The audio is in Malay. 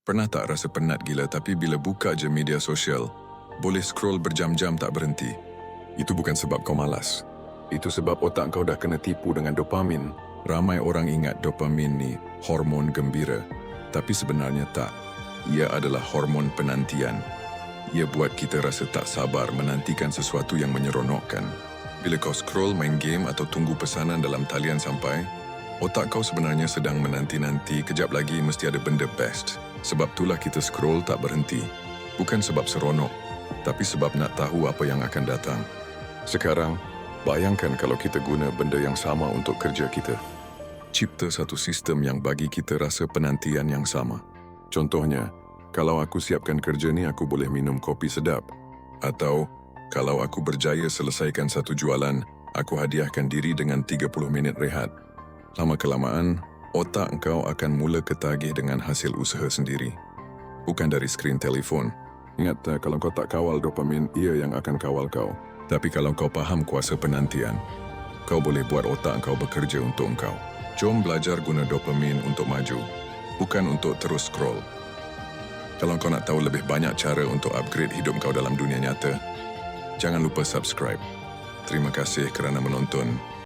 Pernah tak rasa penat gila tapi bila buka je media sosial, boleh scroll berjam-jam tak berhenti? Itu bukan sebab kau malas. Itu sebab otak kau dah kena tipu dengan dopamin. Ramai orang ingat dopamin ni hormon gembira. Tapi sebenarnya tak. Ia adalah hormon penantian. Ia buat kita rasa tak sabar menantikan sesuatu yang menyeronokkan. Bila kau scroll, main game atau tunggu pesanan dalam talian sampai, otak kau sebenarnya sedang menanti-nanti kejap lagi mesti ada benda best. Sebab itulah kita scroll tak berhenti. Bukan sebab seronok, tapi sebab nak tahu apa yang akan datang. Sekarang, bayangkan kalau kita guna benda yang sama untuk kerja kita. Cipta satu sistem yang bagi kita rasa penantian yang sama. Contohnya, kalau aku siapkan kerja ni, aku boleh minum kopi sedap. Atau, kalau aku berjaya selesaikan satu jualan, aku hadiahkan diri dengan 30 minit rehat. Lama-kelamaan, otak engkau akan mula ketagih dengan hasil usaha sendiri. Bukan dari skrin telefon. Ingat, kalau kau tak kawal dopamin, ia yang akan kawal kau. Tapi kalau kau faham kuasa penantian, kau boleh buat otak engkau bekerja untuk engkau. Jom belajar guna dopamin untuk maju, bukan untuk terus scroll. Kalau kau nak tahu lebih banyak cara untuk upgrade hidup kau dalam dunia nyata, jangan lupa subscribe. Terima kasih kerana menonton.